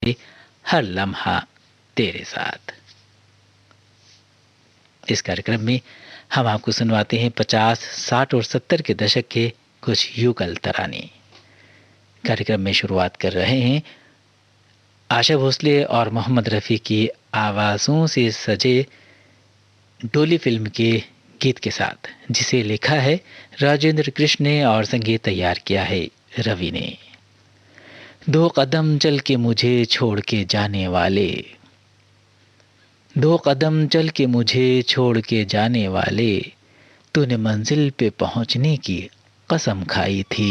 हर लम्हा तेरे साथ। इस कार्यक्रम में हम आपको सुनवाते हैं 50, 60 और 70 के दशक के कुछ युगल तराने। कार्यक्रम में शुरुआत कर रहे हैं आशा भोसले और मोहम्मद रफ़ी की आवाज़ों से सजे डोली फिल्म के गीत के साथ, जिसे लिखा है राजेंद्र कृष्ण ने और संगीत तैयार किया है रवि ने। दो कदम चल के मुझे छोड़ के जाने वाले, दो कदम चल के मुझे छोड़ के जाने वाले, तूने मंजिल पे पहुंचने की कसम खाई थी।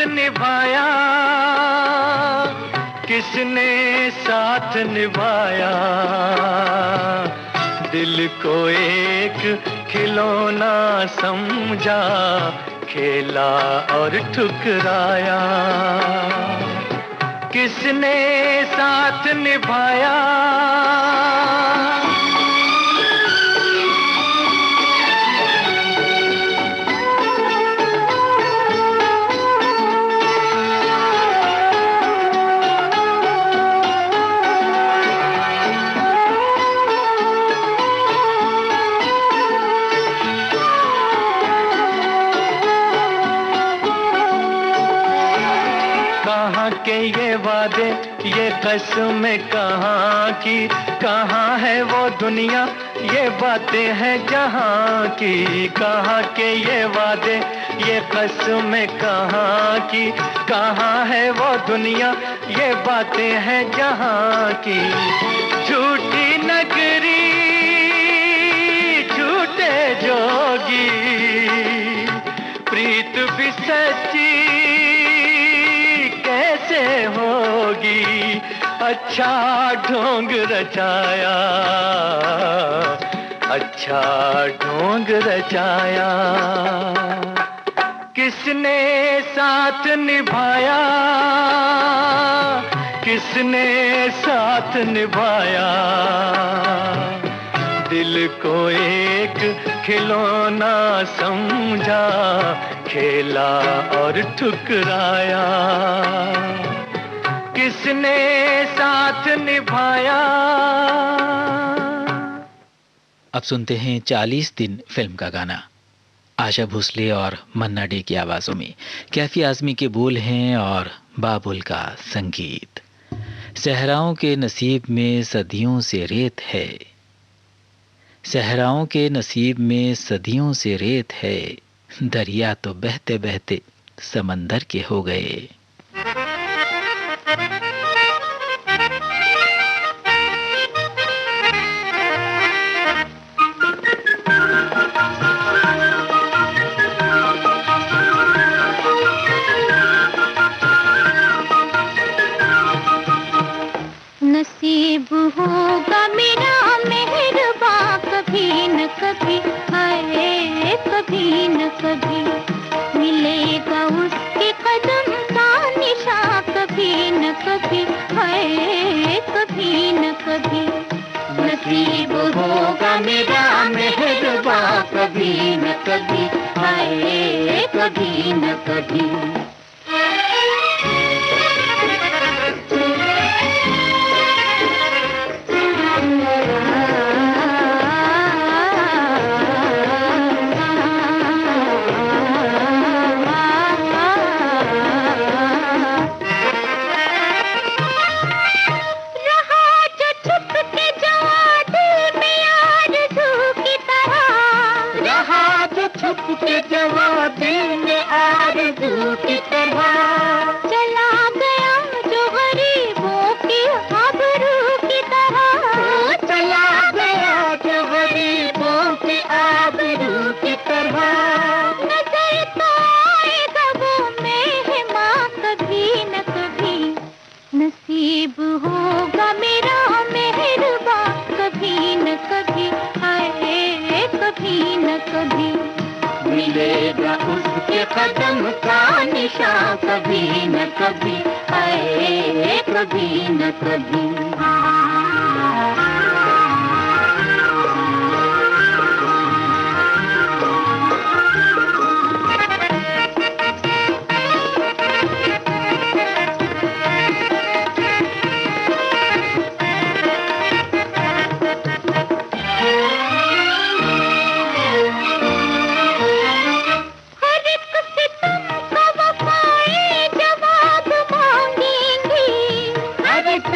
निभाया, किसने साथ निभाया, दिल को एक खिलौना समझा, खेला और ठुकराया। किसने साथ निभाया, के ये वादे, ये कसमें कहाँ की, कहाँ है वो दुनिया, ये बातें हैं जहाँ की। कहाँ के ये वादे, ये कसमें कहाँ की, कहाँ है वो दुनिया, ये बातें हैं जहाँ की। झूठी नगरी, झूठे जोगी, प्रीत भी सच्ची कैसे होगी। अच्छा ढोंग रचाया, अच्छा ढोंग रचाया। किसने साथ निभाया, किसने साथ निभाया। दिल को एक खिलौना समझा, खेला और ठुकराया। किसने साथ निभाया। अब सुनते हैं 40 दिन फिल्म का गाना, आशा भोसले और मन्ना डे की आवाजों में। कैफी आजमी के बोल हैं और बाबुल का संगीत। सहराओं के नसीब में सदियों से रेत है, सहराओं के नसीब में सदियों से रेत है, दरिया तो बहते बहते समंदर के हो गए। नसीब होगा मेरा मेहरबा कभी न कभी, हाय कभी न कभी मिलेगा उसके कदम का निशान, कभी न कभी, हाय कभी न कभी। नसीब होगा मेरा मेहरबा कभी न कभी, हाय कभी न कभी। के जवा दिल में आरज़ू की तरह चला गया जो गरीबों की आबरू की तरह, चला गया जो गरीबों की आबरू की तरह। नजर तो आएगा वो मेहमान कभी न कभी, नसीब होगा मेरा मेहरबा कभी न कभी, हाय कभी न कभी मिलेगा उसके कदम का निशान, कभी न कभी, हाय कभी न कभी।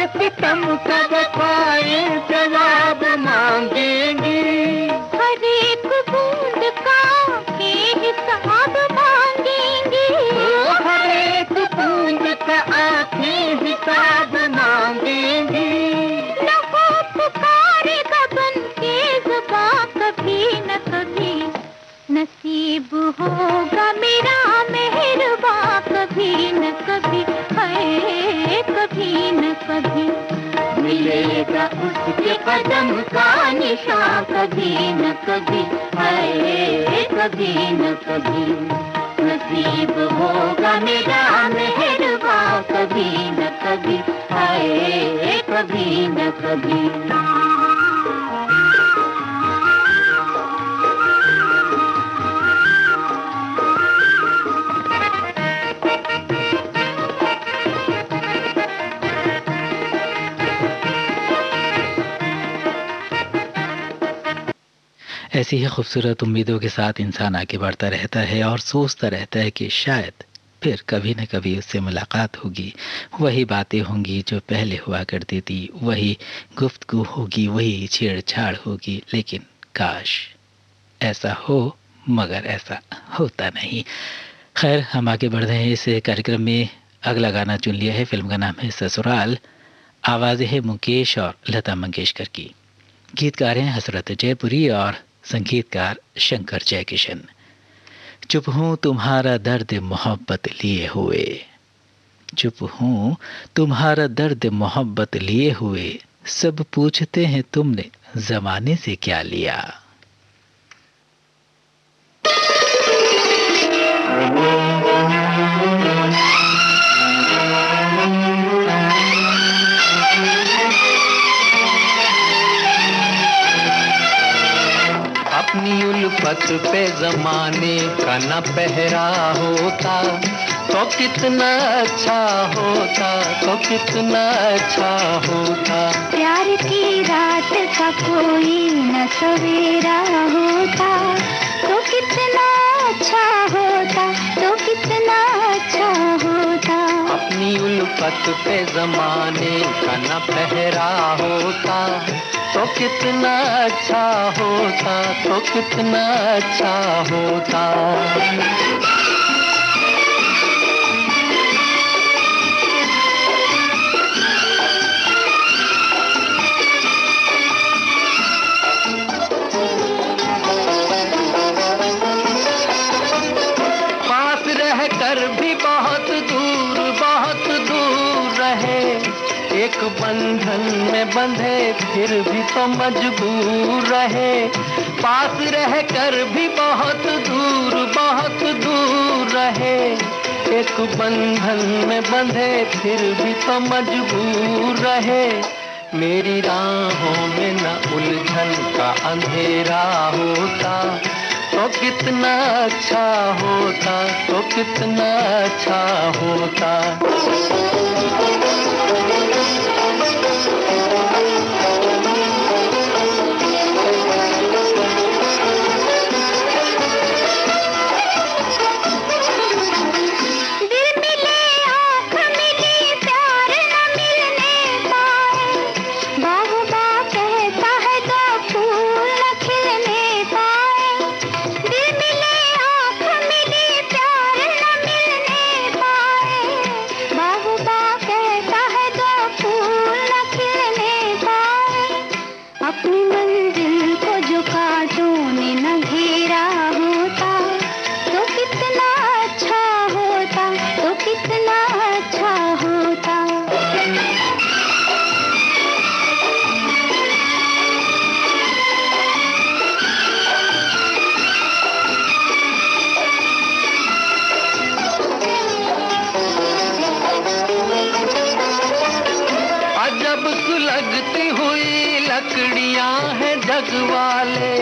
सितम का वफाए जवाब मांगेंगी, हर एक बूंद का के हिसाब मांगेंगी, हर एक बूंद का आंखें हिसाब मांगेंगी। न हो पुकारेगा बन के ज़ुबां कभी न कभी, नसीब होगा मेरा मेहरबा कभी न कभी, हाय कभी न कभी मिलेगा उसके कदम का निशान, कभी न कभी, हाय कभी न कभी। नसीब होगा मेरा मेहरबा कभी न कभी, हाय कभी न कभी। ऐसी ही खूबसूरत उम्मीदों के साथ इंसान आगे बढ़ता रहता है और सोचता रहता है कि शायद फिर कभी न कभी उससे मुलाकात होगी, वही बातें होंगी जो पहले हुआ करती थी, वही गुफ्तगू होगी, वही छेड़छाड़ होगी। लेकिन काश ऐसा हो, मगर ऐसा होता नहीं। खैर, हम आगे बढ़ रहे हैं इस कार्यक्रम में। अगला गाना चुन लिया है, फिल्म का नाम है ससुराल। आवाज़ें हैं मुकेश और लता मंगेशकर की। गीतकार हैं हसरत जयपुरी और संगीतकार शंकर जयकिशन। चुप हूँ तुम्हारा दर्द मोहब्बत लिए हुए, चुप हूँ तुम्हारा दर्द मोहब्बत लिए हुए, सब पूछते हैं तुमने जमाने से क्या लिया। अपनी उल्फत पे जमाने का न पहरा होता तो कितना अच्छा होता, तो कितना अच्छा होता। प्यार की रात का कोई न सवेरा होता तो कितना अच्छा होता, तो कितना अच्छा होता। अपनी उल्फत पे जमाने का न पहरा होता तो कितना अच्छा होता, तो कितना अच्छा होता। पास रहकर भी बहुत दूर रहे, एक बंधन में बंधे फिर भी तो मजबूर रहे। पास रहकर भी बहुत दूर रहे, एक बंधन में बंधे फिर भी तो मजबूर रहे। मेरी राहों में न उलझन का अंधेरा होता तो कितना अच्छा होता, तो कितना अच्छा होता। लगती हुई लकड़ियां हैं जग वाले,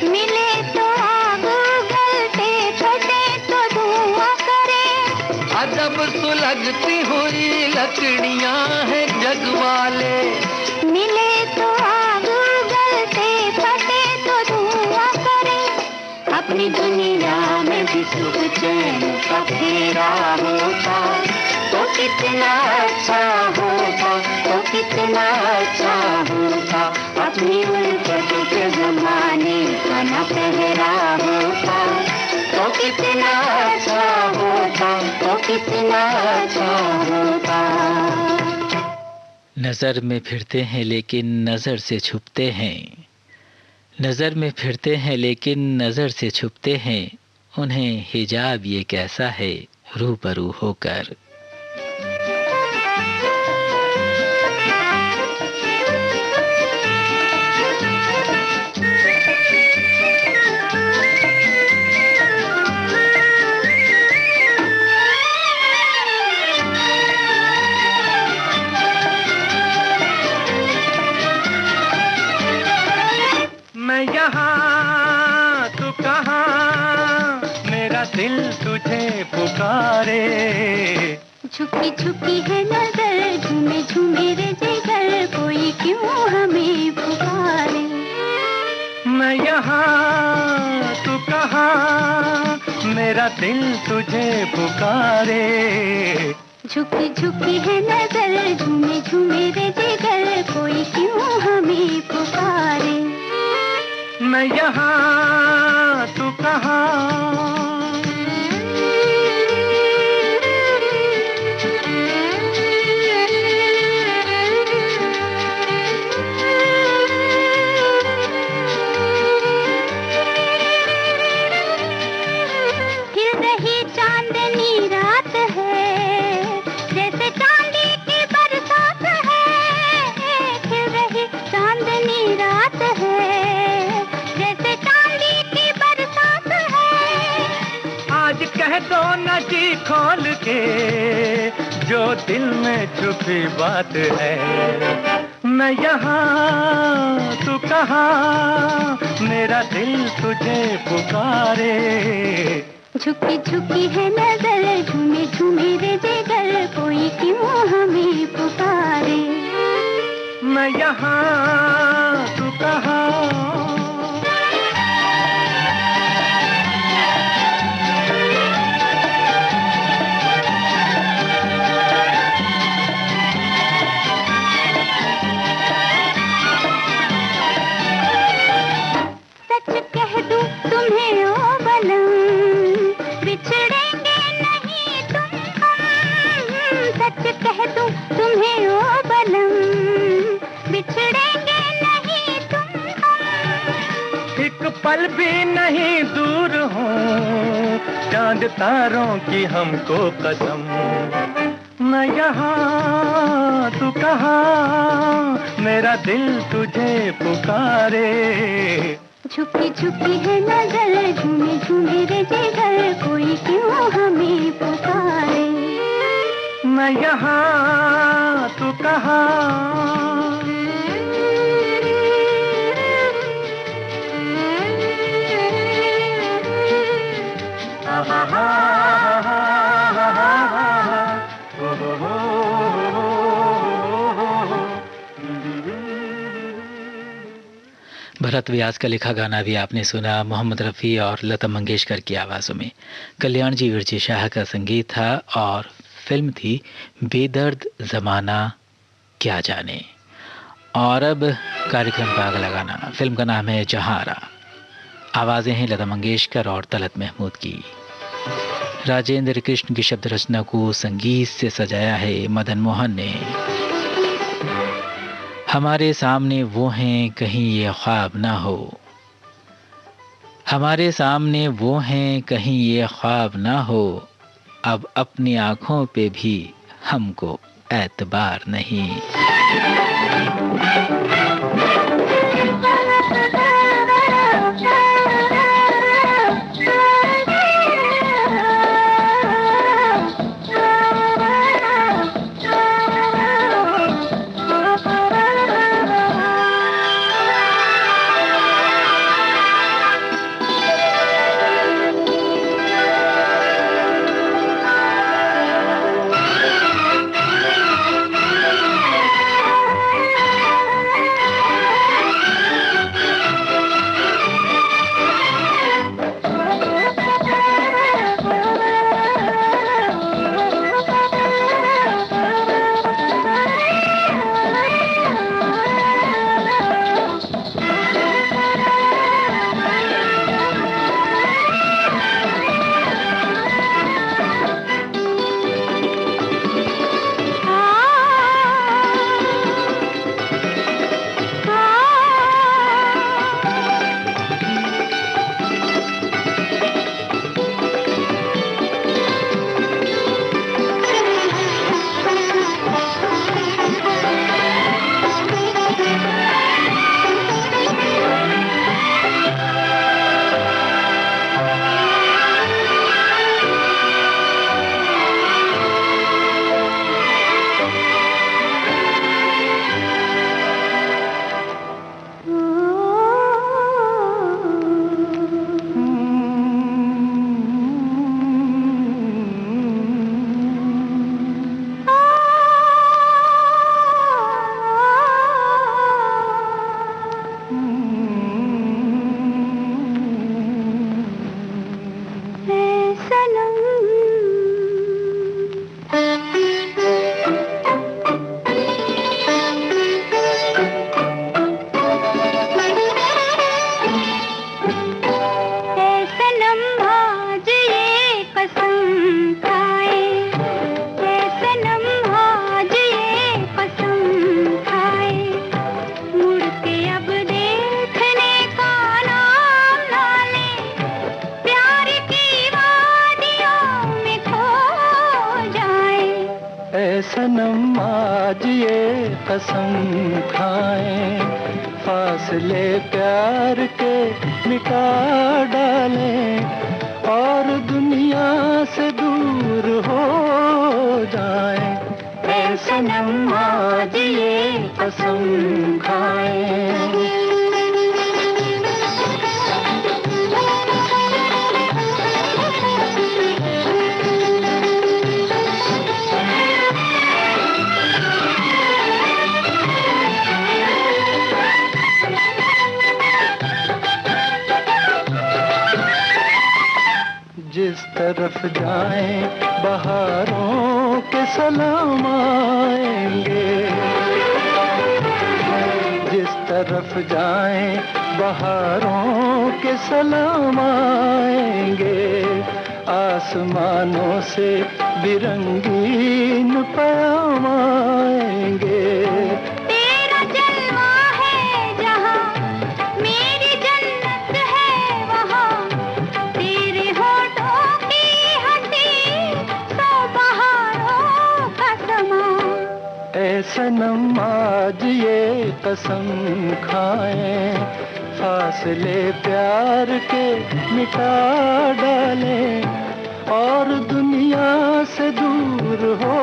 मिले तो आग उगलते, फटे तो धुआं करे। अजब सुलगती हुई लकड़ियां हैं जग वाले, मिले तो आग उगलते, फटे तो धुआं करे। अपनी दुनिया में भी सुख चैन का फेरा होता तो कितना अच्छा होता, तो कितना अच्छा होता। अपनी उल्फत के जमाने का न पहरा होता तो कितना अच्छा होता, तो कितना अच्छा होता। नज़र में फिरते हैं लेकिन नज़र से छुपते हैं, नज़र में फिरते हैं लेकिन नज़र से छुपते हैं, उन्हें हिजाब ये कैसा है रूबरू होकर। मैं यहाँ तू कहाँ, मेरा दिल तुझे पुकारे। झुकी झुकी है नजर, झूमे झूमे रे जिगर, कोई क्यों हमें पुकारे। मैं यहाँ तू कहाँ, मेरा दिल तुझे पुकारे। झुकी झुकी है नजर, झूमे झूमे रे जिगर, कोई क्यों हमें पुकारे। मैं यहाँ तू कहाँ, तो न जी खोल के जो दिल में छुपी बात है। मैं यहाँ तू कहाँ, मेरा दिल तुझे पुकारे। झुकी झुकी है नजर, झूमे झूमे रे जिगर, कोई क्यों हमें पुकारे। मैं यहाँ तू कहाँ, तुम्हें ओ बलम, बिछड़ेंगे नहीं तुम हम। सच कह दूं तुम्हें ओ बलम, बिछड़ेंगे नहीं तुम हम। एक पल भी नहीं दूर हूँ, चांद तारों की हमको कसम। मैं यहाँ तू कहाँ, मेरा दिल तुझे पुकारे। झुकी झुकी है नजर, झूमे झूमे रे जिगर, कोई क्यों हमें पुकारे। मैं यहाँ तू कहाँ, भरत व्यास का लिखा गाना भी आपने सुना, मोहम्मद रफ़ी और लता मंगेशकर की आवाज़ों में। कल्याण जी विरजी शाह का संगीत था और फिल्म थी बेदर्द ज़माना क्या जाने। और अब कार्यक्रम का अगला गाना, फिल्म का नाम है जहारा। आवाज़ें हैं लता मंगेशकर और तलत महमूद की। राजेंद्र कृष्ण की शब्द रचना को संगीत से सजाया है मदन मोहन ने। हमारे सामने वो हैं कहीं ये ख्वाब ना हो, हमारे सामने वो हैं कहीं ये ख्वाब ना हो, अब अपनी आँखों पे भी हमको एतबार नहीं। ऐ सनम आज ये कसम खाएं, फासले प्यार के मिटा डालें और दुनिया से दूर हो जाएं। ऐ सनम आज ये कसम खाएं। जिस तरफ जाएं बहारों के सलाम आएंगे, जिस तरफ जाएं बहारों के सलाम आएंगे, आसमानों से बिरंगीन पैगाम आएंगे। सनम आज ये कसम खाएं, फासले प्यार के मिटा डालें और दुनिया से दूर हो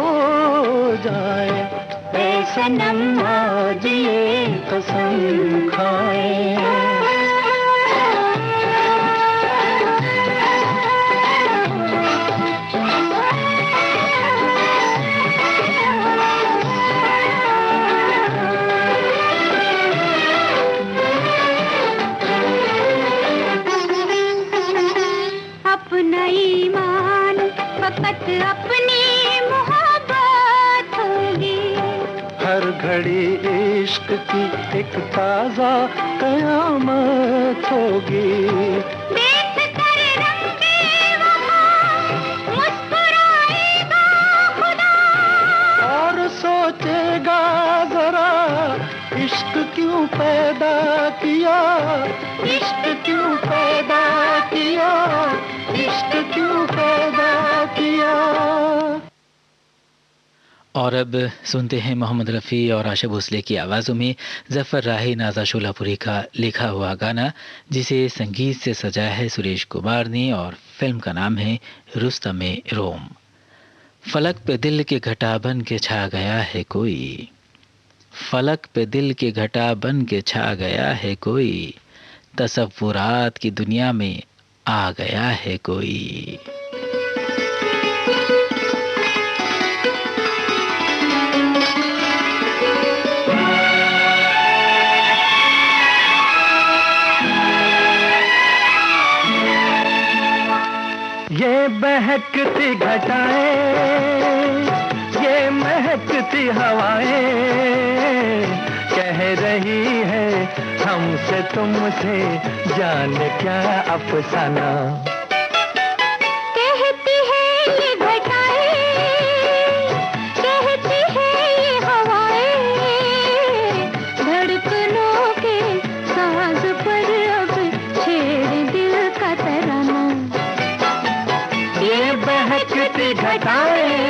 जाएं। ऐ सनम आज ये कसम खाएं। अपनी मोहब्बत होगी, हर घड़ी इश्क की एक ताजा कयामत होगी। देख कर रंगे वफा मुस्कुराएगा खुदा और सोचेगा जरा इश्क क्यों पैदा किया, इश्क क्यों पैदा किया, इश्क क्यों पैदा किया। और अब सुनते हैं मोहम्मद रफ़ी और आशा भोसले की आवाज़ों में ज़फ़र राही नाज़ा शोलापुरी का लिखा हुआ गाना, जिसे संगीत से सजाया है सुरेश कुमार ने और फिल्म का नाम है रुस्तमे रोम। फलक पे दिल के घटा बन के छा गया है कोई, फलक पे दिल के घटा बन के छा गया है कोई, तसव्वुरात की दुनिया में आ गया है कोई। ये बहकती घटाएं, ये महकती हवाएं कह रही है हमसे तुमसे, जाने क्या अफसाना। कहती है ये घटाएं, कहती है ये हवाएं, धड़कनों के साज पर अब छेड़ दिल का तराना। ये बहकती घटाएं,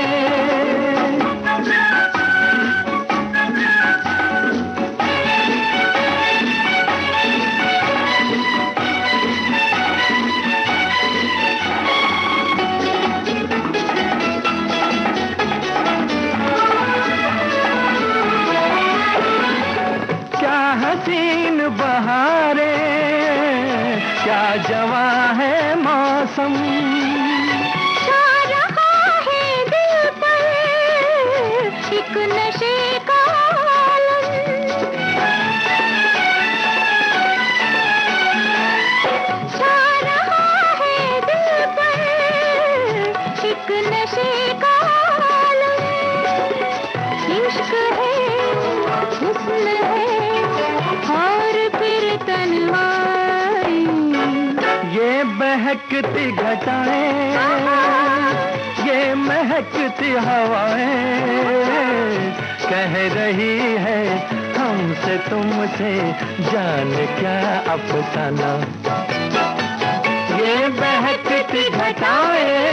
क्या हसीन बहारें, क्या जवां है मौसम, छा रहा है दिल पर एक नशे का आलम, छा रहा है दिल पर एक नशे का आलम। इश्क है, हुस्न है और फिर तन्हाई। ये बहकती घटाएं, ये महकती हवाएं कह रही है हमसे तुमसे, जाने क्या अफसाना। ये बहकती घटाएं,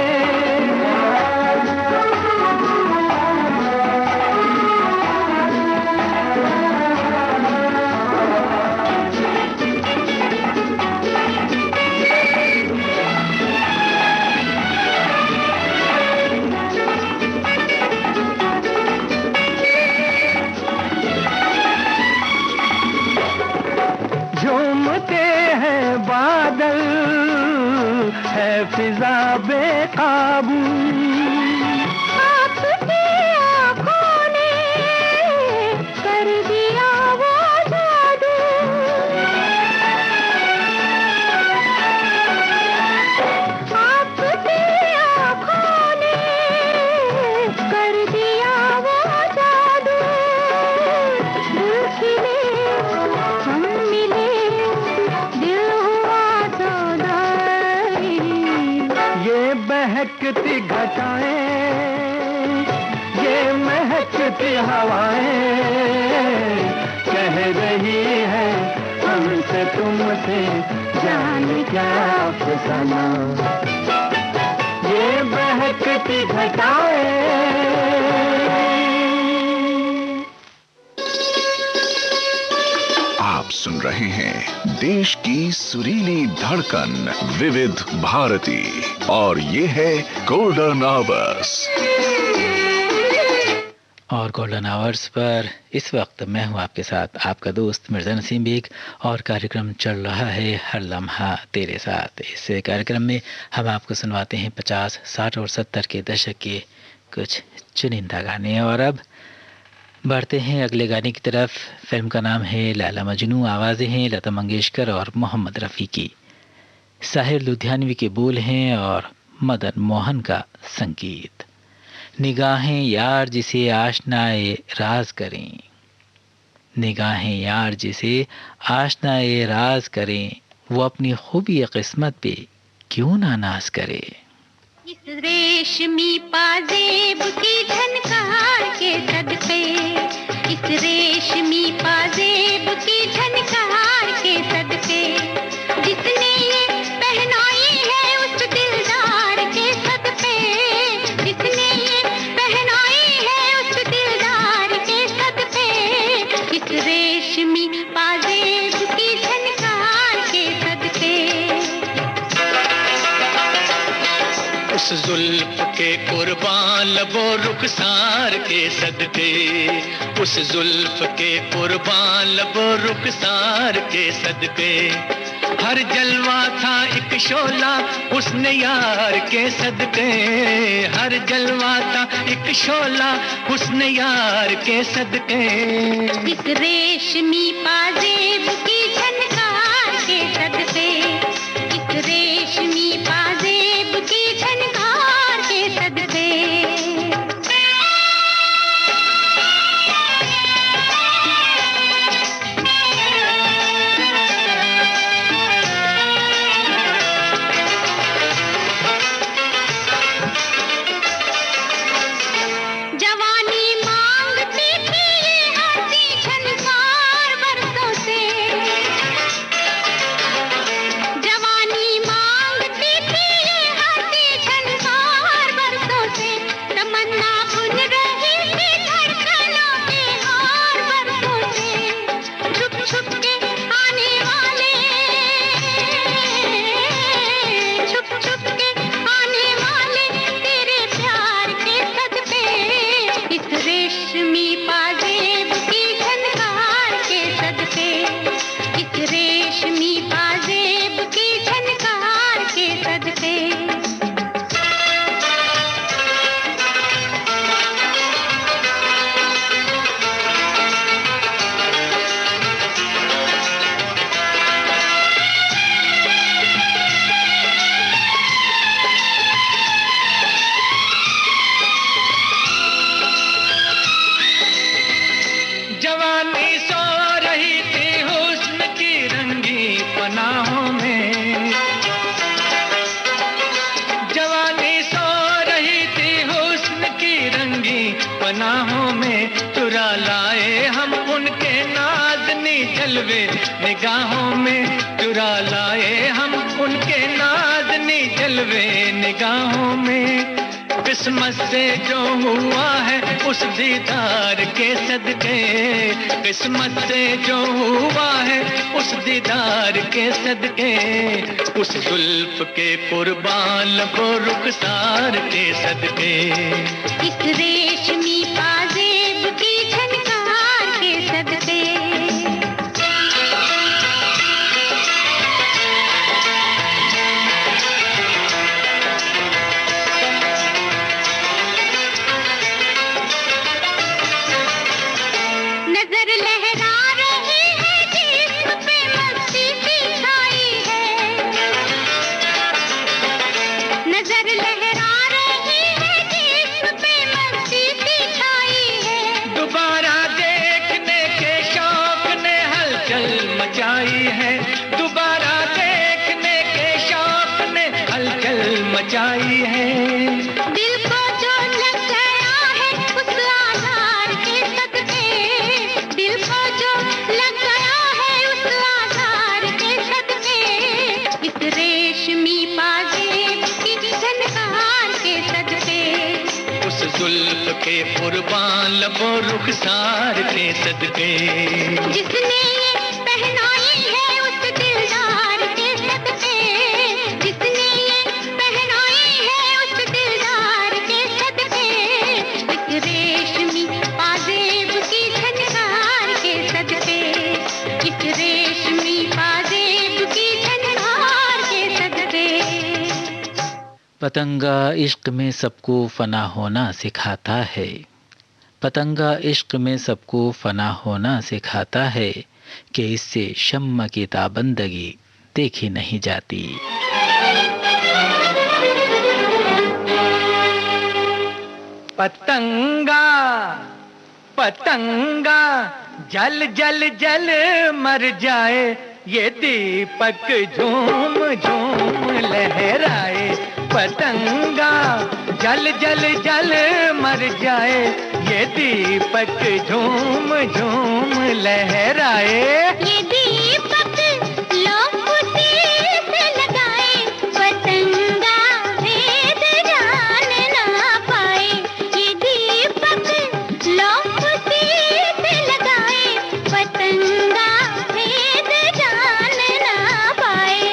महकती घटाएं, ये महकती हवाएं कह रही है हमसे तुमसे, जाने क्या अफसाना। ये महकती घटाएं। आप सुन रहे हैं देश की सुरीली धड़कन विविध भारती और ये है गोल्डन आवर्स। और गोल्डन आवर्स पर इस वक्त मैं हूं आपके साथ आपका दोस्त मिर्जा नसीम बेग और कार्यक्रम चल रहा है हर लम्हा तेरे साथ। इस कार्यक्रम में हम आपको सुनवाते हैं 50, 60 और 70 के दशक के कुछ चुनिंदा गाने। और अब बढ़ते हैं अगले गाने की तरफ। फिल्म का नाम है लैला मजनू। आवाज़ें हैं लता मंगेशकर और मोहम्मद रफ़ी की। साहिर लुधियानवी के बोल हैं और मदन मोहन का संगीत। निगाहें यार जिसे आशनाए राज करें, निगाहें यार जिसे आशनाए राज करें, वो अपनी खूबी किस्मत पे क्यों ना नाज करे। इस रेशमी पाजेब की झनकार के सदके, इस रेशमी पाजेब की झनकार के सदके, जिसने ये पहनाई है उस दिलदार के सदके, जिसने ये पहनाई है उस दिलदार के सदके, इस रेशमी पाजेब की झनकार के सदके। उस जुल्फ के कुर्बान लबो रुखसार के सदके, उस जुल्फ के कुर्बान लबो रुखसार के सदके, हर जलवा था एक शोला उसने यार के सदके, हर जलवा था एक शोला उसने यार के सदके। इस रेशमी पाजेब की झनकार के सदके, इस रेशमी पाजेब की झनकार के सदके। जवानी मांगती थी ये हंसी झनकार बरसों से, जवानी मांगती थी ये हंसी झनकार बरसों से, तमन्ना बुन रही थी धड़कनों के हार बरसों से, छुप छुप के आने वाले, छुप छुप के आने वाले तेरे प्यार के सदके, इस रेशमी पाजेब की झनकार के सदके, इस रेशमी पाजेब की झनकार के सदके। जवानी सो रही थी हुस्न की रंगी पनाहों में, जवानी सो रही थी हुस्न की रंगी पनाहों में, चुरा लाए हम उनके नाज़नी जलवे निगाहों में, चुरा लाए हम उनके नाज़नी जलवे निगाहों में। किस्मत से जो हुआ है उस दीदार के सदके, किस्मत से जो हुआ है उस दीदार के सदके, उस जुल्फ के कुर्बान को रुखसार के सदके। इस रेशमी पाजेब की झनकार के सदके। नजर लहरा रही है जिस्म पे मस्ती सी छाई है, नजर लहरा रही है जिस्म पे मस्ती सी छाई उस जुल्फ के कुर्बान लबों रुखसार के सदके। जिसने ये पहनाई है उस दिलदार के सदके, जिसने ये पहनाई है उस दिलदार के सदके, एक रेशमी पाजेब की झनकार के सदके, एक रेशमी पाजेब की झनकार के सदके। पतंगा इश्क में सबको फना होना सिखाता है, पतंगा इश्क में सबको फना होना सिखाता है कि इससे शम्मा की ताबंदगी देखी नहीं जाती। पतंगा पतंगा जल जल जल मर जाए, ये दीपक झूम झूम लहराए। पतंगा जल जल जल मर जाए, ये दीपक झूम झूम लहराए। ये दीपक लौकुटी से लगाए, पतंगा भेद जान ना पाए। ये दीपक लौकुटी से लगाए, पतंगा भेद जान ना पाए।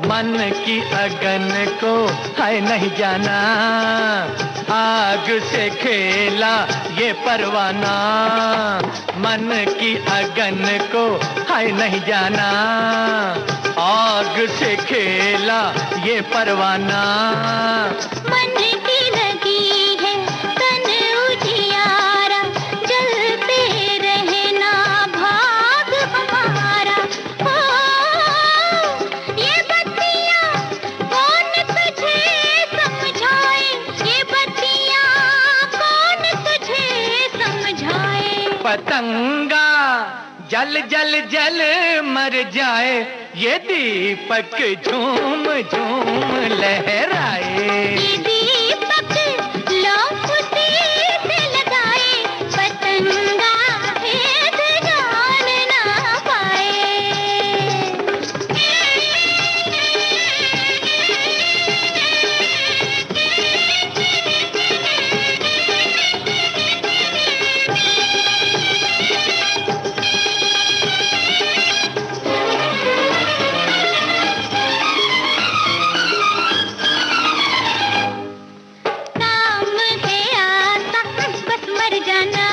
मन की अगन को है नहीं जाना, आग से खेला ये परवाना। मन की अगन को है नहीं जाना, आग से खेला ये परवाना। मन की लगी है तन उजियारा, जलते रहना भाग हमारा। हो ये बत्तियां कौन तुझे समझाए, ये बत्तियां कौन तुझे समझाए। पतंगा जल जल जल मर जाए, ये दीपक झूम झूम लहराए। ये दीपक लौकुटी से लगाए, पतंगा भेद जान ना पाए। काम है आसा बस मर जाना,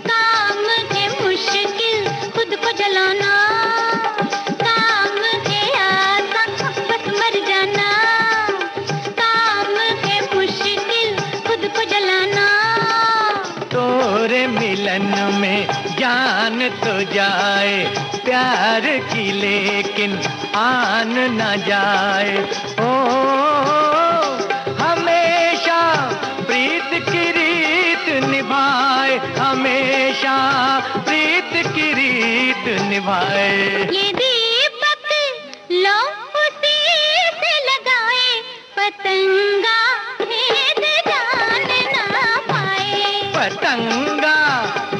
काम है मुश्किल खुद को जलाना। काम है आसा बस मर जाना, काम है मुश्किल खुद को जलाना। तोरे मिलन में जान तो जाए, प्यार की लेकिन आन न जाए। ओ हमेशा प्रीत की रीत निभाए, हमेशा प्रीत की रीत निभाए। ये दीपक लौकुटी से लगाए, पतंगा भेद जान ना पाए। पतंगा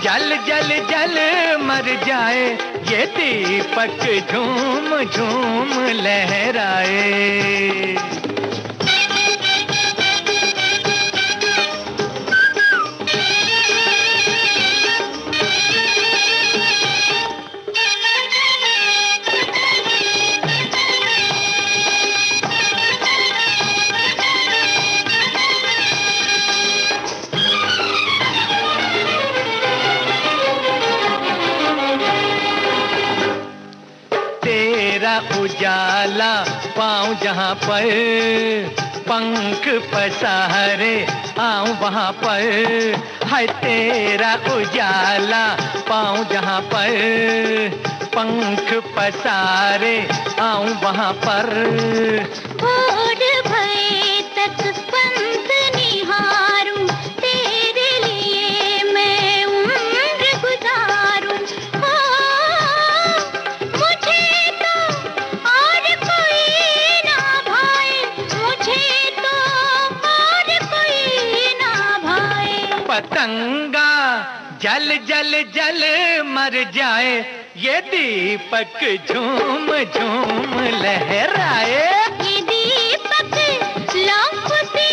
जल जल जल मर जाए, ये दीपक झूम झूम लहराए। तेरा उजाला पाऊं जहां पर, पंख पसारे आऊं वहां पर। है तेरा उजाला पाऊं जहां पर, पंख पसारे आऊं वहां पर। भोर भये तक पंख निहारूं, तेरे लिए मैं पतंगा जल जल जल मर जाए, ये दीपक झूम झूम लहराए। ये दीपक लौंग से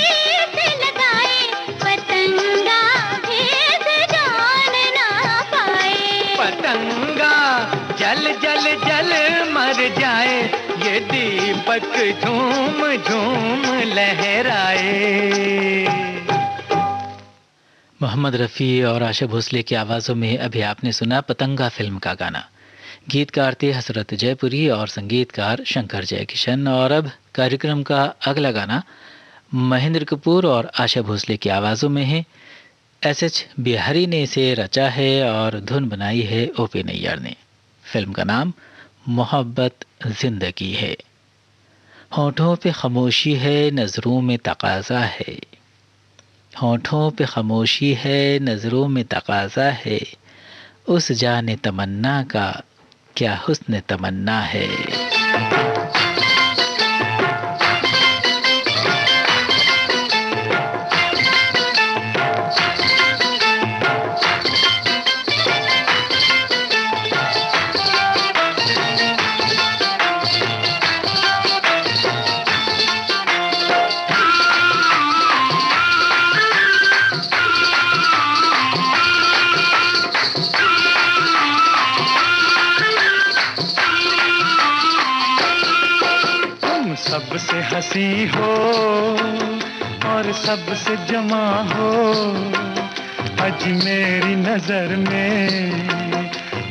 लगाए, पतंगा भेद जान ना पाए। पतंगा जल जल जल मर जाए, ये दीपक झूम झूम लहराए। मोहम्मद रफ़ी और आशा भोसले की आवाज़ों में अभी आपने सुना पतंगा फिल्म का गाना। गीतकार थे हसरत जयपुरी और संगीतकार शंकर जयकिशन। और अब कार्यक्रम का अगला गाना महेंद्र कपूर और आशा भोसले की आवाज़ों में है। एस.एच. बिहारी ने इसे रचा है और धुन बनाई है ओ.पी. नैयर ने। फिल्म का नाम मोहब्बत जिंदगी है। होठों पे खामोशी है, नजरों में तकाजा है। होठों पे खामोशी है, नजरों में तकाजा है। उस जाने तमन्ना का क्या हुस्न तमन्ना है। सबसे हंसी हो और सबसे जमा हो, आज मेरी नजर में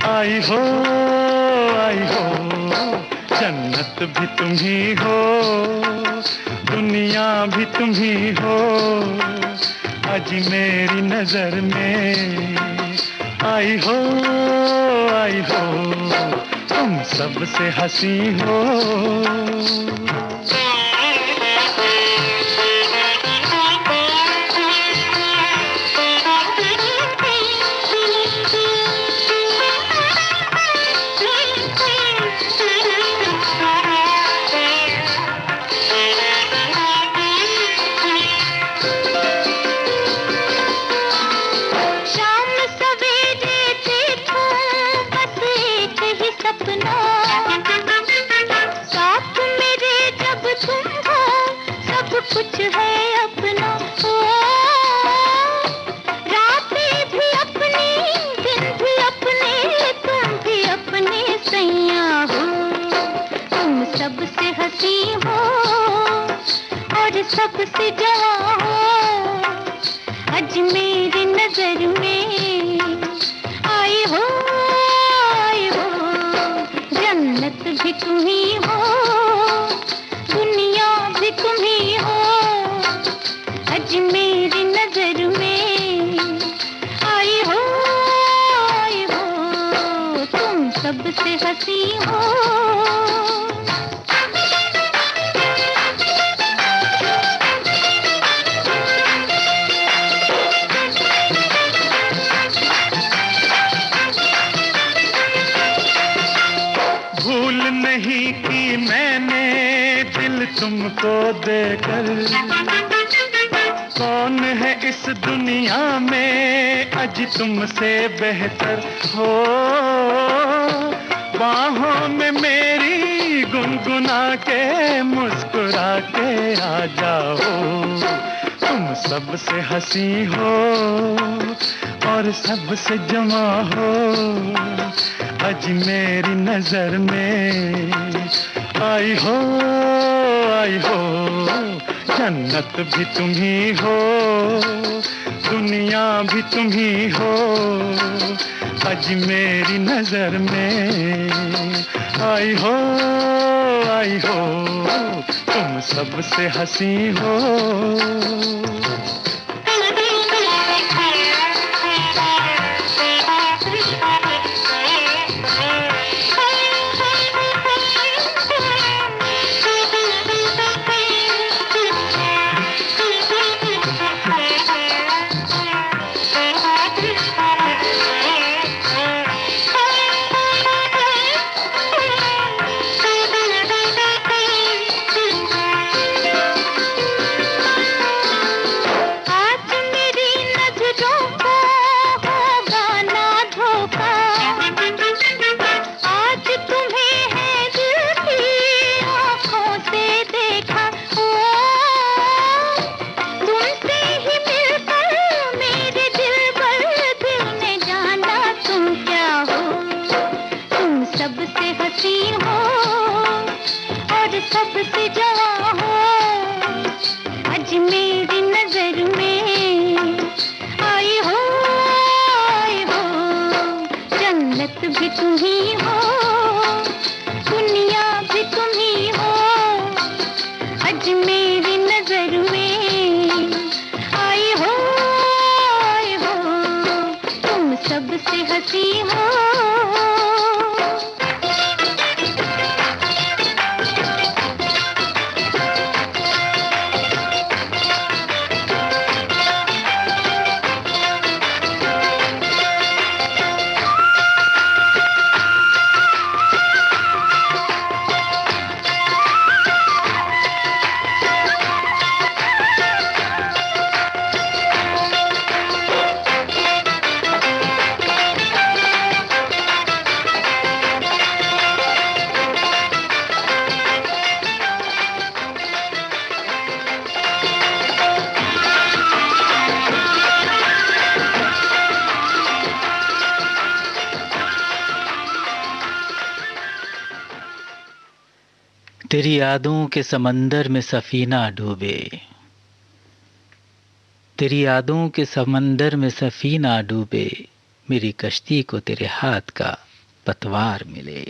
आई हो, आई हो। जन्नत भी तुम ही हो, दुनिया भी तुम ही हो, आज मेरी नजर में आई हो, आई हो। तुम सबसे हंसी हो। कुछ है अपना हो, रातें भी अपनी, दिन भी अपने, तुम भी अपने सैया हो। तुम सबसे हंसी हो और सबसे जवां हो, आज मेरी नजर में आई हो, आई हो। जन्नत भी तुम ही हो, दुनिया भी तुम ही हो, आज मेरी नजर में आई हो, आई हो। तुम सबसे हंसी हो। भूल नहीं की मैंने दिल तुमको देकर, कौन है इस दुनिया में आज तुमसे बेहतर हो। बाहों में मेरी गुनगुना के मुस्कुरा के आ जाओ। तुम सबसे हंसी हो और सबसे जमा हो, आज मेरी नजर में आई हो, आई हो। जन्नत भी तुम ही हो, दुनिया भी तुम ही हो, आज मेरी नजर में आई हो, आई हो। तुम सबसे हंसी हो। सबसे हंसी हो। तेरी यादों के समंदर में सफीना डूबे, तेरी यादों के समंदर में सफीना डूबे, मेरी कश्ती को तेरे हाथ का पतवार मिले।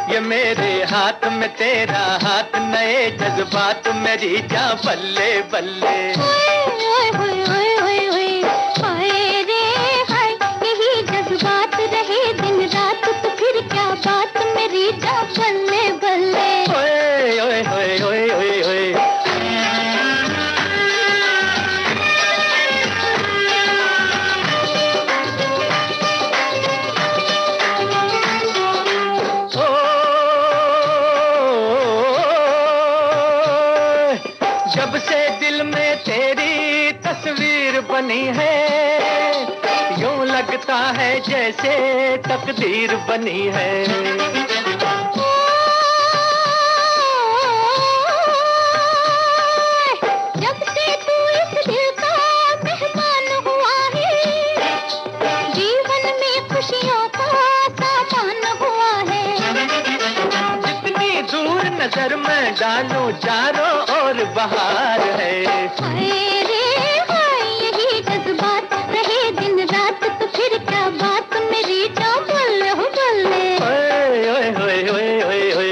ये मेरे हाथ में तेरा हाथ, नए जज्बात मेरी जा बल्ले बल्ले। ओए ओए ओए ओए ओए, हाय रे हाय, यही जज्बात रहे दिन रात, तो फिर क्या बात मेरी जा बल्ले बल्ले। ओए ओए ओए ओए ओए ओए, जब से दिल में तेरी तस्वीर बनी है, यूं लगता है जैसे तकदीर बनी है। जब से तू इस दिल का मेहमान हुआ है, जीवन में खुशियों का सामान हुआ है। जितनी दूर नजर में डालूं चारों ओर बहार है। हाय रे हाय, यही जज्बात रहे दिन रात, तो फिर क्या बात मेरी जा बल्ले हो बल्ले। ओए ओए ओए ओए ओए ओए,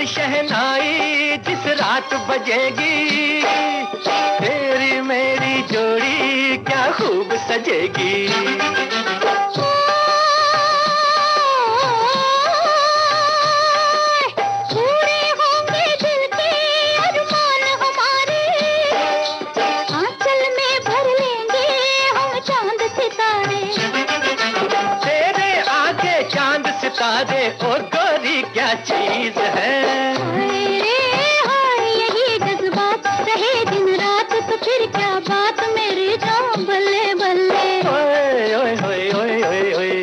शहनाई जिस रात बजेगी, तेरी मेरी जोड़ी क्या खूब सजेगी। पूरे होंगे दिल के अरमान हमारे, आंचल में भर लेंगे हम चांद सितारे। तेरे आगे चांद सितारे और गोरी क्या चीज है। हाय रे हाय, यही जज्बात रहे दिन रात, तो फिर क्या बात मेरी जान बल्ले बल्ले। ओए ओए ओए ओए ओए ओए,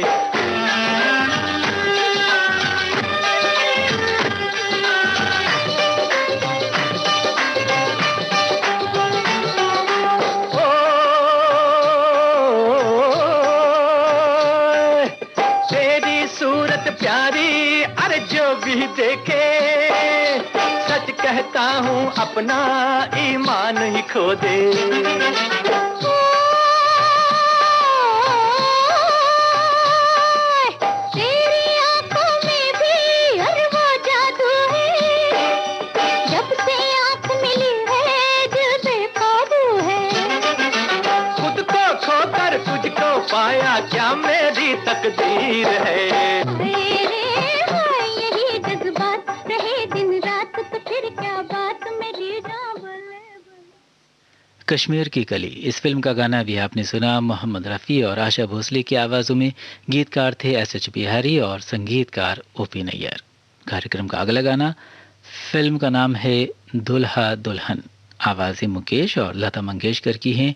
तेरी सूरत प्यारी, अरे जो भी देखे, सच कहता हूँ अपना ईमान ही खो दे। तेरी आंखों में भी अरे वो जादू है, जब से आंख मिली है दिल बेकाबू है। खुद को खोकर तुझको पाया क्या मेरी तकदीर है। हाय रे हाय, यही जज्बात रहे दिन रात, तो फिर क्या बात मेरी जान बल्ले बल्ले। कश्मीर की कली, इस फिल्म का गाना भी आपने सुना। मोहम्मद रफ़ी और आशा भोसले की आवाज़ों में। गीतकार थे एस.एच. बिहारी और संगीतकार ओ.पी. नैयर। कार्यक्रम का अगला गाना, फिल्म का नाम है दुल्हा दुल्हन। आवाज़ें मुकेश और लता मंगेशकर की हैं।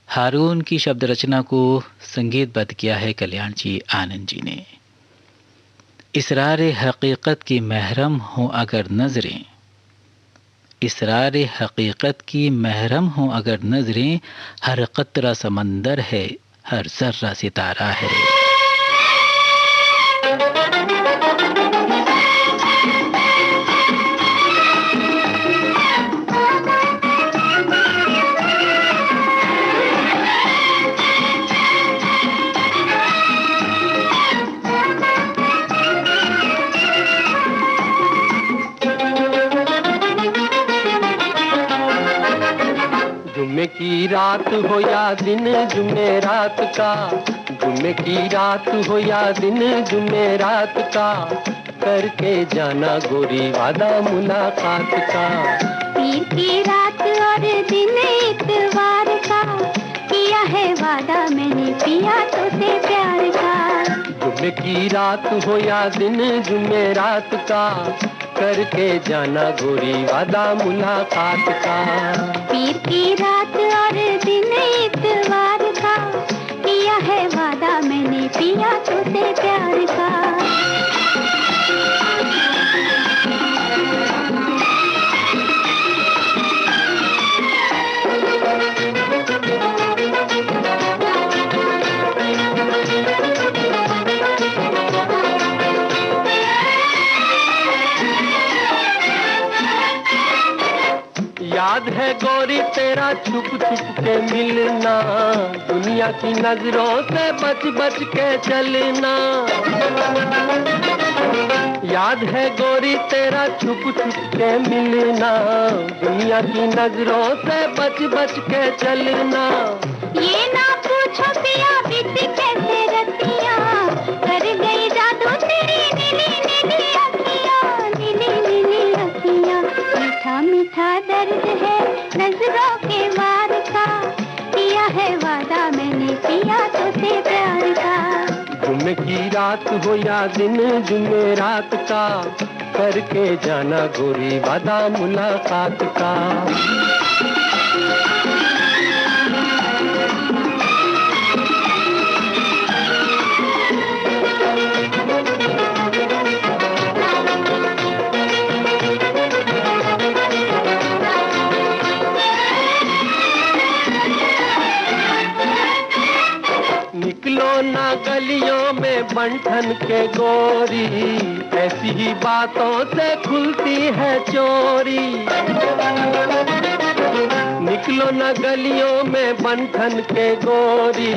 हारून की शब्द रचना को संगीतबद्ध किया है कल्याण जी आनंद जी ने। इसरार हकीकत की महरम हों अगर नजरें, इसरार हकीकत की महरम हों अगर नजरें, हर कतरा समंदर है, हर जर्रा सितारा है। जुम्मे की रात हो या दिन जुम्मे रात का, जुम्मे की रात हो या दिन जुम्मे रात का, करके जाना गोरी वादा मुलाकात का। पीर की रात और दिन इतवार का, किया है वादा मैंने पिया तुझसे प्यार का। जुम्मे की रात हो या दिन जुम्मे रात का, करके जाना गोरी वादा मुलाकात का। पीर की रात और दिन इतवार का, किया है वादा मैंने पिया तुझसे प्यार का। याद है गोरी तेरा छुप छुप के मिलना, दुनिया की नजरों से बच बच के चलना। याद है गोरी तेरा छुप छुप के मिलना, दुनिया की नजरों से बच बच के चलना। ये ना पूछो पिया बीत कैसे रतियां, कर गई जादू तेरी नीली नीली अखियां, नीली नीली अखियां। मीठा मीठा दर्द है नजरों के वार का, किया है वादा मैंने पिया तुझसे प्यार का। जुम्मे की रात हो या दिन जुम्मे रात का, करके जाना गोरी वादा मुलाकात का। निकलो ना गलियों में बंठन के गोरी, ऐसी ही बातों से खुलती है चोरी। निकलो ना गलियों में बंठन के गोरी,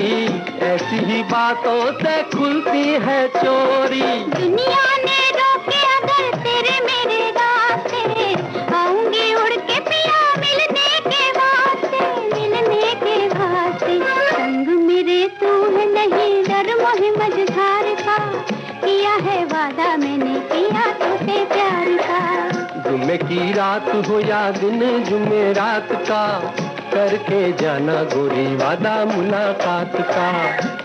ऐसी ही बातों से खुलती है चोरी। दुनिया ने रोके अगर तेरे मेरे रास्ते, आऊंगी उड़ के पिया मिलने के वास्ते, मिलने के वास्ते। संग मेरे तू है नहीं डर मोहे मझधार का, किया है वादा मैंने पिया तुझसे प्यार का। जुम्मे की रात हो या दिन जुम्मे रात का, करके जाना गोरी वादा मुलाकात का।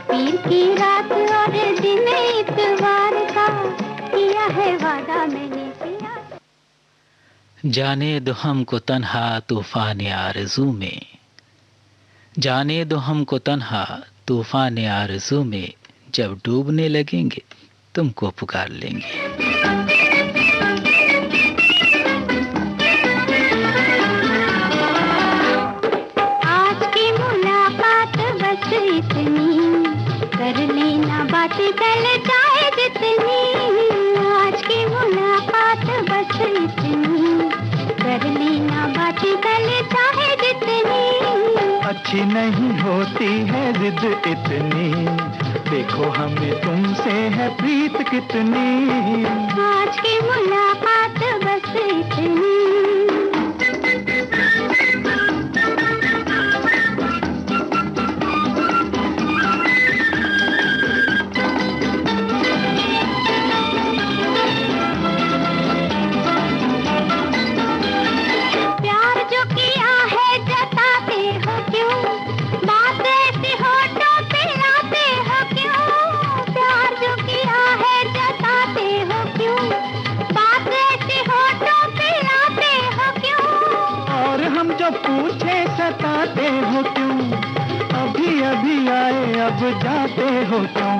पीर की रात और दिन इतवार का, किया है वादा मैंने पिया। जाने दो हमको तन्हा तूफान आरज़ू में, जाने दो हमको तन्हा तूफान आरज़ू में, जब डूबने लगेंगे तुमको पुकार लेंगे। आज की मुलाकात बस इतनी, कर लेना बात चल जाए जितनी। आज की मुलाकात बस इतनी, कर लेना बात चल जाए जितनी। अच्छी नहीं होती है जिद इतनी, देखो हमें तुमसे है प्रीत कितनी। आज की मुलाकात बस इतनी। प्यार जो किया है जताते हो क्यों, बात ऐसे होठों पे लाते हो क्यों। प्यार जो किया है जताते हो क्यों, बात ऐसे होठों पे लाते हो क्यों। और हम जो पूछे सताते हो क्यों, अभी अभी आए अब जाते हो क्यों।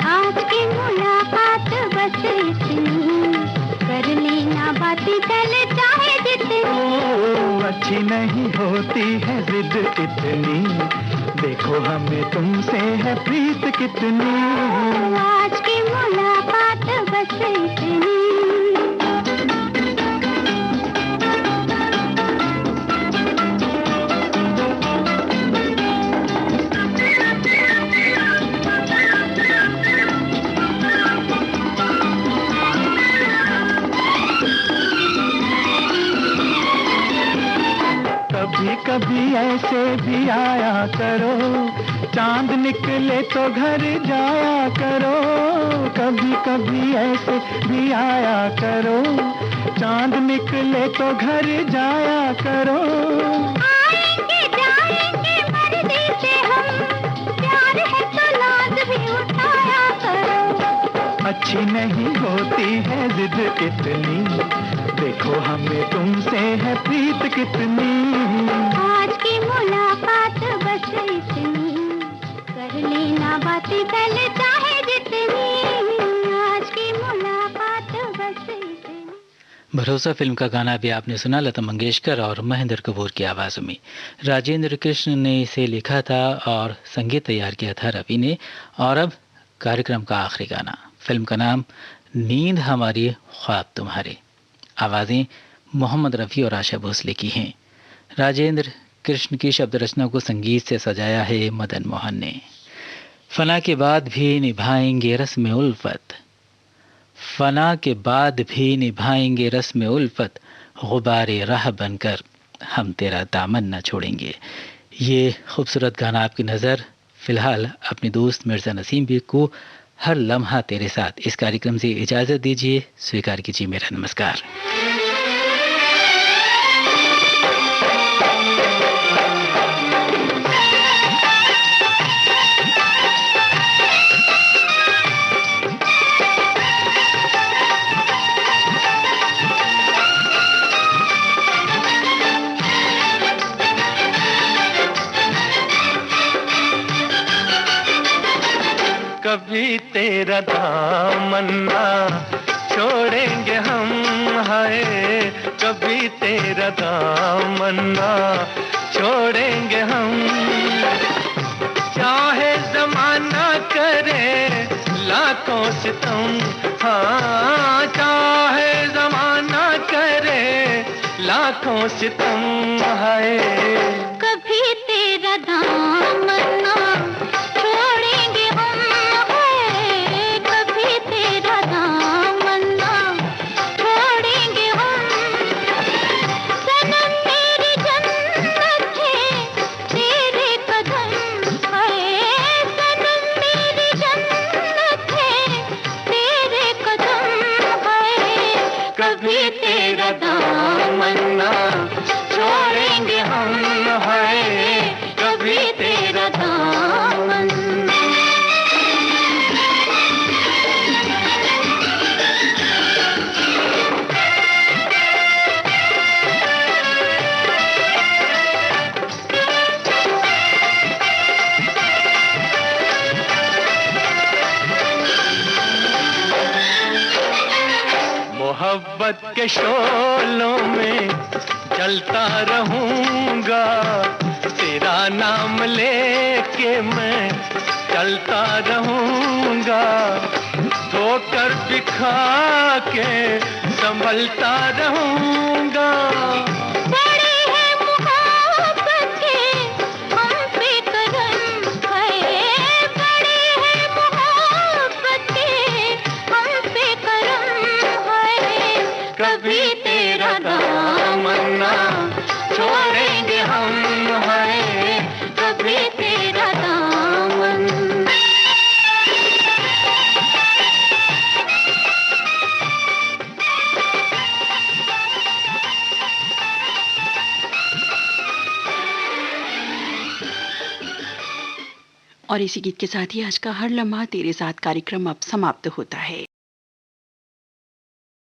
आज की मुलाकात बस इतनी, कर लेना बात चल चाहे जितनी। जितनी। अच्छी नहीं होती है जिद इतनी, देखो हमें तुमसे है प्रीत कितनी। आज की मुलाकात बस इतनी। कभी कभी ऐसे भी आया करो, चांद निकले तो घर जाया करो। कभी कभी ऐसे भी आया करो, चांद निकले तो घर जाया करो। आएंगे जाएंगे मर्जी से हम, प्यार है तो लाज भी उठाया करो। अच्छी नहीं होती है जिद इतनी, देखो हमें तुमसे है प्रीत कितनी। आज की मुलाकात बस इतनी, कर लेना बातें कल चाहे जितनी। आज की मुलाकात बस इतनी। भरोसा फिल्म का गाना भी आपने सुना, लता मंगेशकर और महेंद्र कपूर की आवाज़ों में। राजेंद्र कृष्ण ने इसे लिखा था और संगीत तैयार किया था रवि ने। और अब कार्यक्रम का आखिरी गाना, फिल्म का नाम नींद हमारी ख्वाब तुम्हारे। आवाज़ें मोहम्मद रफ़ी और आशा भोसले की हैं। राजेंद्र कृष्ण की शब्द रचना को संगीत से सजाया है मदन मोहन ने। फना के बाद भी निभाएंगे रस्म उल्फत, फना के बाद भी निभाएंगे रस्म उल्फत, गुबारे राह बनकर हम तेरा दामन न छोड़ेंगे। ये खूबसूरत गाना आपकी नज़र फ़िलहाल अपने दोस्त मिर्ज़ा नसीम बेग को हर लम्हा तेरे साथ इस कार्यक्रम से इजाज़त दीजिए। स्वीकार कीजिए मेरा नमस्कार। कभी तेरा दामन ना छोड़ेंगे हम, हाय कभी तेरा दामन ना छोड़ेंगे हम। चाहे जमाना करे लाखों सितम, हाँ चाहे जमाना करे लाखों सितम, हाय कभी तेरा दामन ना छोड़ेंगे हम, है कभी तेरा दामन ना छोड़ेंगे हम। सनम मेरी जन्नत है तेरे कदम, है सनम मेरी जन्नत है तेरे कदम, है कभी तेरा दामन ना छोड़ेंगे हम, है कभी तेरा दामन। मोहब्बत के शोलों में जलता रहूंगा, तेरा नाम लेके मैं चलता रहूंगा। धोकर बिखा के संभलता रहूंगा। बड़े हैं मोहब्बत के हम पे करम, है बड़े हैं मोहब्बत के हम पे करम, है कभी तेरा दामन ना छोड़ेंगे हम, है कभी तेरा दामन। और इसी गीत के साथ ही आज का हर लम्हा तेरे साथ कार्यक्रम अब समाप्त होता है।